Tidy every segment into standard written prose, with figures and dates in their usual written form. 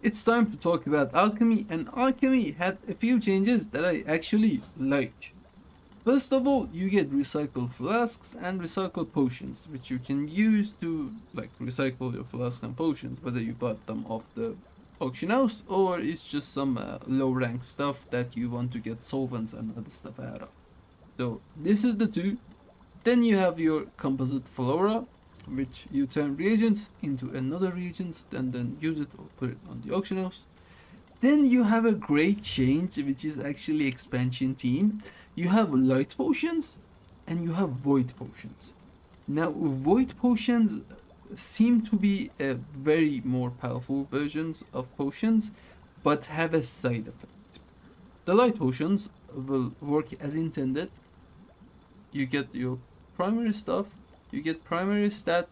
it's time to talk about Alchemy, and Alchemy had a few changes that I actually like. First of all, you get recycled flasks and recycled potions, which you can use to like recycle your flasks and potions, whether you bought them off the auction house or it's just some low rank stuff that you want to get solvents and other stuff out of. So this is the two. Then you have your composite flora, which you turn reagents into another reagents, then use it or put it on the auction house. Then you have a great change, which is actually expansion team. You have light potions and you have void potions. Now, void potions seem to be a very more powerful versions of potions, but have a side effect. The light potions will work as intended. You get your primary stuff. You get primary stat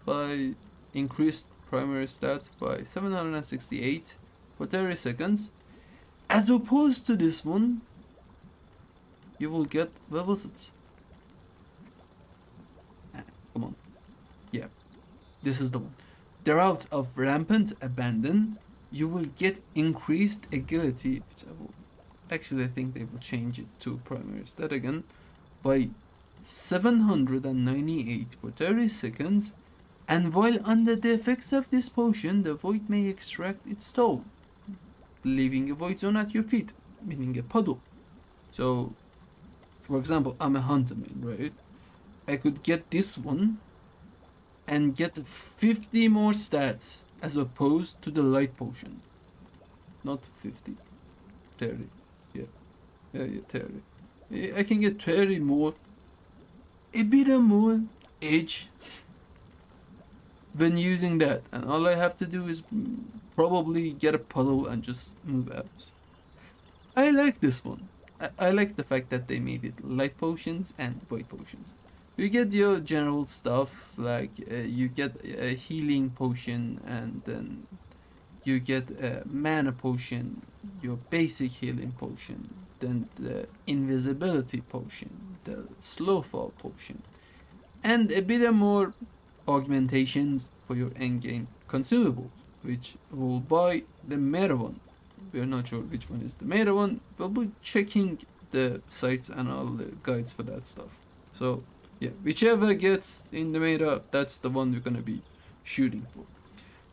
by increased primary stat by 768 for 30 seconds. As opposed to this one, you will get, where was it? Come on. Yeah, this is the one. Drought of Rampant Abandon. You will get increased agility, which I will actually I think they will change it to primary stat again, by 798 for 30 seconds, and while under the effects of this potion, the void may extract its toll, leaving a void zone at your feet, meaning a puddle. So, for example, I'm a hunter man, right? I could get this one and get 50 more stats as opposed to the light potion. Not 50, 30. Yeah, 30. I can get 30 more, a bit more edge when using that, and all I have to do is probably get a puddle and just move out. I like this one. I like the fact that they made it light potions and void potions. You get your general stuff, like you get a healing potion, and then you get a mana potion, your basic healing potion, then the invisibility potion, the slow fall potion, and a bit more augmentations for your endgame consumables, which will buy the meta one. We're not sure which one is the meta one. We'll be checking the sites and all the guides for that stuff. So yeah, whichever gets in the meta, that's the one we're gonna be shooting for.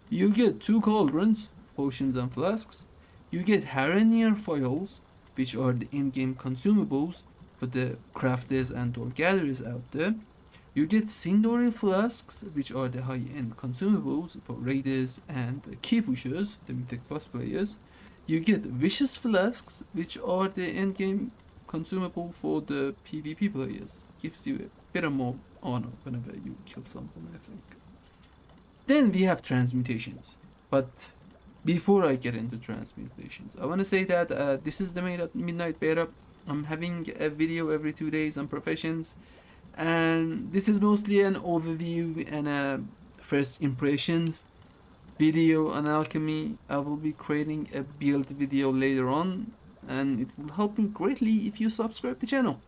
You get 2 cauldrons, potions and flasks. You get Haranier foils, which are the in-game consumables for the crafters and or gatherers out there. You get Sindori flasks, which are the high-end consumables for raiders and key pushers, the mythic plus players. You get vicious flasks, which are the endgame consumable for the PvP players. Gives you a bit more honor whenever you kill someone, I think. Then we have transmutations. But before I get into transmutations, I want to say that this is the midnight beta. I'm having a video every 2 days on professions, and this is mostly an overview and a first impressions video on Alchemy. I will be creating a build video later on, and it will help me greatly if you subscribe the channel.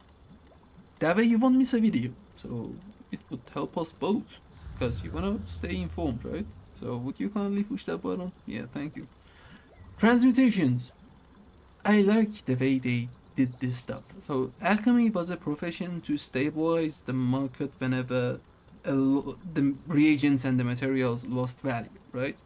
That way you won't miss a video, so it would help us both, because you wanna stay informed, right? So would you kindly push that button? Yeah, thank you. Transmutations. I like the way they did this stuff. So Alchemy was a profession to stabilize the market whenever the reagents and the materials lost value, right?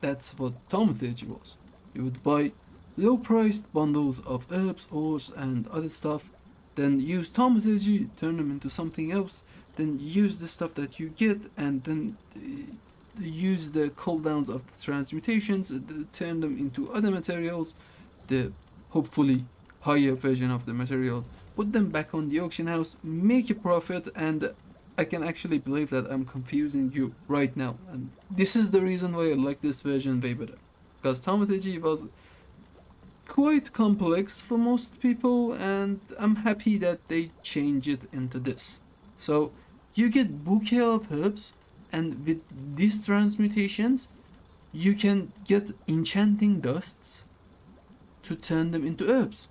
That's what thaumathurgy was. You would buy low-priced bundles of herbs, ores, and other stuff, then use thaumathurgy, turn them into something else, then use the stuff that you get, and then use the cooldowns of the transmutations, turn them into other materials, the hopefully higher version of the materials, put them back on the auction house, make a profit, and I can actually believe that I'm confusing you right now, and this is the reason why I like this version way better, because thaumathurgy was quite complex for most people, and I'm happy that they change it into this. So you get bouquet of herbs, and with these transmutations you can get enchanting dusts to turn them into herbs.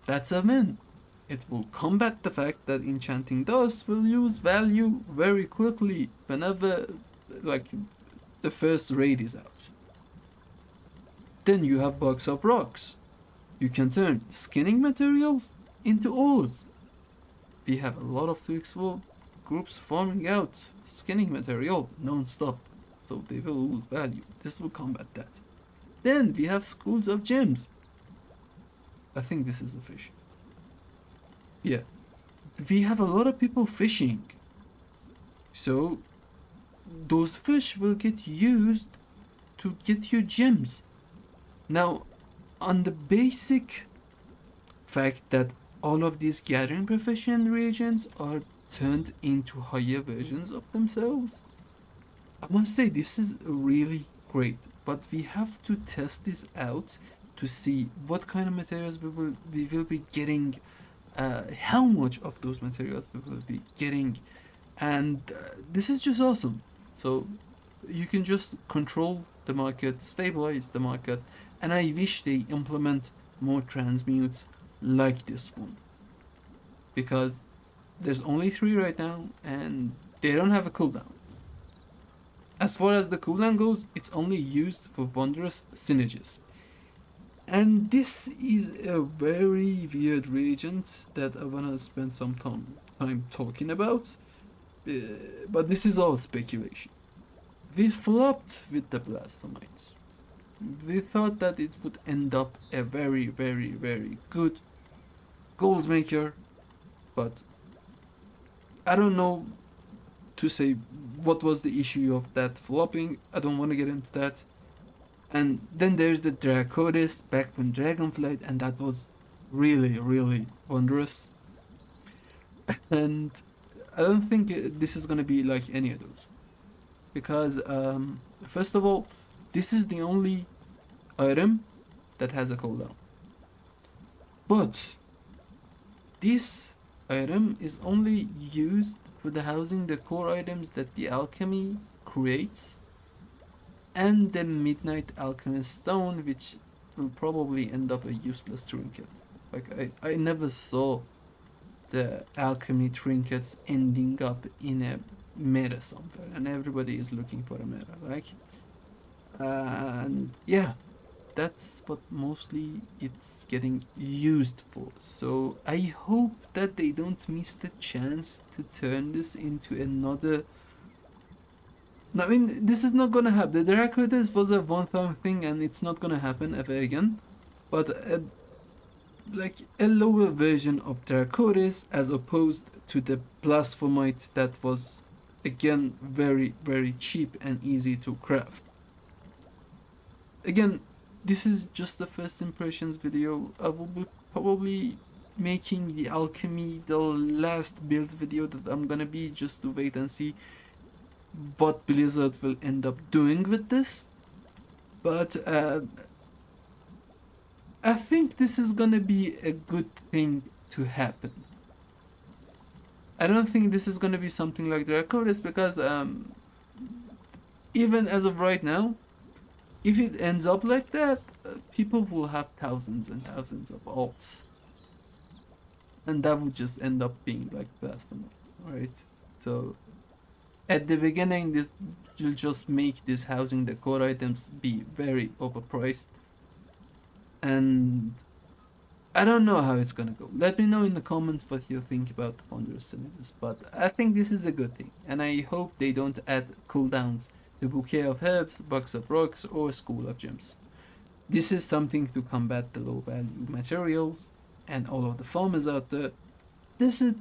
That's a win. It will combat the fact that enchanting dust will lose value very quickly whenever like the first raid is out. Then you have box of rocks. You can turn skinning materials into ores. We have a lot of Twixful groups farming out skinning material non-stop, so they will lose value. This will combat that. Then we have schools of gems. I think this is a fish. Yeah. We have a lot of people fishing. So those fish will get used to get you gems. Now, on the basic fact that all of these gathering profession reagents are turned into higher versions of themselves, I must say this is really great, but we have to test this out to see what kind of materials we will be getting, how much of those materials we will be getting, and this is just awesome. So you can just control the market, stabilize the market, and I wish they implement more transmutes like this one, because there's only 3 right now and they don't have a cooldown. As far as the cooldown goes, it's only used for Wondrous synergist. And this is a very weird reagent that I wanna spend some time talking about. But this is all speculation. We flopped with the Blasphemite. We thought that it would end up a very, very, very good gold maker, but I don't know to say what was the issue of that flopping. I don't want to get into that. And then there's the Draconis back from Dragonflight, and that was really, really wondrous. And I don't think this is gonna be like any of those, because first of all, this is the only item that has a cooldown. But this item is only used for the housing the core items that the alchemy creates, and the Midnight Alchemist Stone, which will probably end up a useless trinket. Like I never saw the alchemy trinkets ending up in a meta somewhere, and everybody is looking for a meta, right? And yeah, that's what mostly it's getting used for. So I hope that they don't miss the chance to turn this into another. I mean, this is not gonna happen. The Draconis was a one-time thing, and it's not gonna happen ever again. But like a lower version of Draconis, as opposed to the Blasphemite that was, again, very, very cheap and easy to craft. Again, this is just the first impressions video. I will be probably making the alchemy the last build video that I'm gonna be, just to wait and see what Blizzard will end up doing with this. But I think this is gonna be a good thing to happen. I don't think this is gonna be something like Draconis, because even as of right now, if it ends up like that, people will have thousands and thousands of alts, and that would just end up being like blasphemous, right? So at the beginning, this will just make this housing the core items be very overpriced, and I don't know how it's gonna go. Let me know in the comments what you think about the Wondrous Synergist, but I think this is a good thing, and I hope they don't add cooldowns to Bouquet of Herbs, Box of Rocks, or School of Gems. This is something to combat the low value materials and all of the farmers out there. This is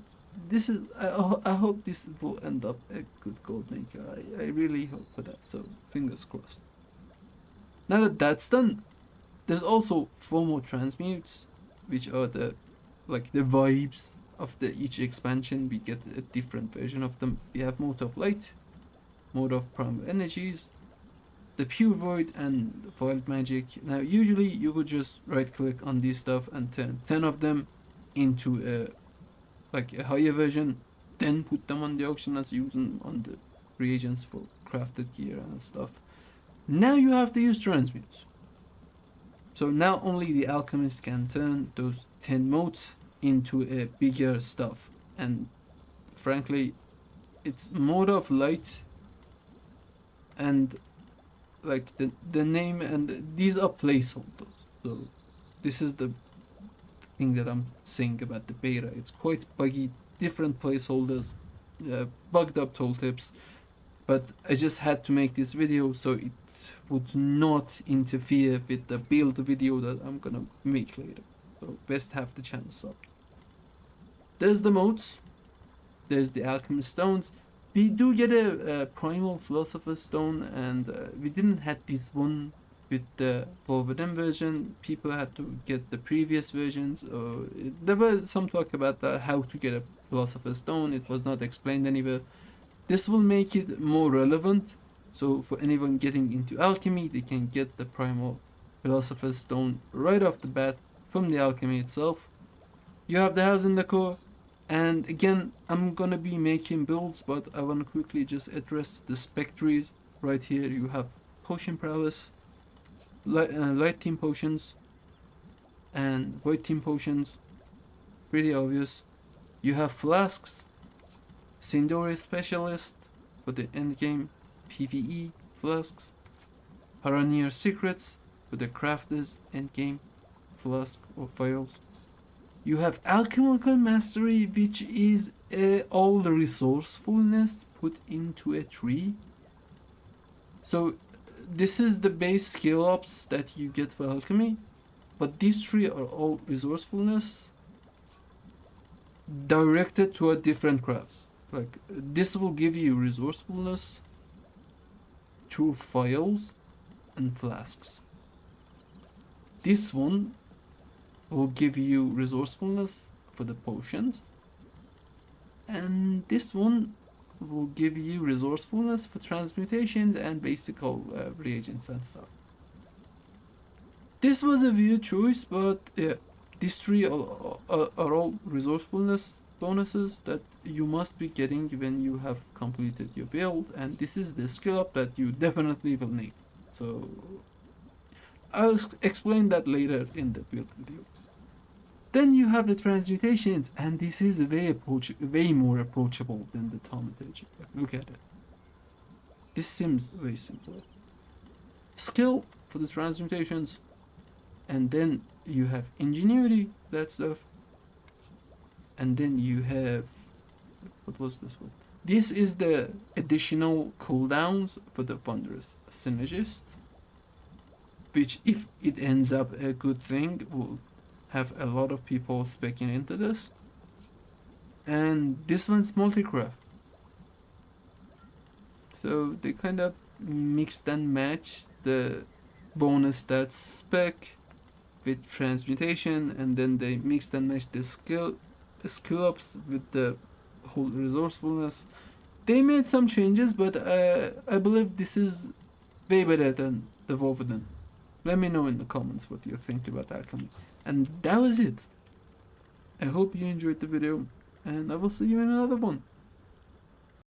I hope this will end up a good gold maker. I really hope for that, so fingers crossed. Now that that's done, there's also 4 more transmutes, which are the vibes of the each expansion. We get a different version of them. We have Mote of Light, Mode of Primal Energies, the Pure Void, and the Wild Magic. Now usually you would just right click on this stuff and turn 10 of them into a higher version, then put them on the auction as using on the reagents for crafted gear and stuff. Now you have to use transmutes. So now only the alchemist can turn those 10 motes into a bigger stuff, and frankly, it's Mode of Light and like the name, and these are placeholders. So this is the thing that I'm saying about the beta. It's quite buggy, different placeholders, bugged up tooltips, but I just had to make this video so it would not interfere with the build video that I'm gonna make later. So best have the channel subbed. There's the modes, there's the alchemy stones. We do get a primal philosopher stone, and we didn't had this one with the Wolverine version. People had to get the previous versions. There was some talk about how to get a philosopher's stone. It was not explained anywhere. This will make it more relevant. So for anyone getting into alchemy, they can get the primal philosopher's stone right off the bat from the alchemy itself. You have the house in the core. And again, I'm gonna be making builds, but I wanna quickly just address the spec trees. Right here you have potion prowess, light team potions, and void team potions. Pretty obvious. You have flasks, Sindori specialist for the endgame PvE flasks, Haranier secrets for the crafters endgame flask or files. You have alchemical mastery, which is all the resourcefulness put into a tree. So this is the base skill ups that you get for alchemy, but these three are all resourcefulness directed toward different crafts. Like this will give you resourcefulness through files and flasks. This one will give you resourcefulness for the potions, and this one will give you resourcefulness for transmutations and basic reagents and stuff. This was a weird choice, but yeah, these three are all resourcefulness bonuses that you must be getting when you have completed your build, and this is the skill up that you definitely will need. So I'll explain that later in the build video. Then you have the transmutations, and this is way more approachable than the thaumathurgy. Look at it. This seems very simple. Skill for the transmutations, and then you have ingenuity, that stuff, and then you have, what was this one? This is the additional cooldowns for the Wondrous synergist, which if it ends up a good thing will have a lot of people speccing into this. And this one's multi-craft, so they kind of mixed and matched the bonus stats spec with transmutation, and then they mixed and matched the skill ups with the whole resourcefulness. They made some changes, but I believe this is way better than the Wolverine. Let me know in the comments what you think about Alchemy. And that was it. I hope you enjoyed the video, and I will see you in another one.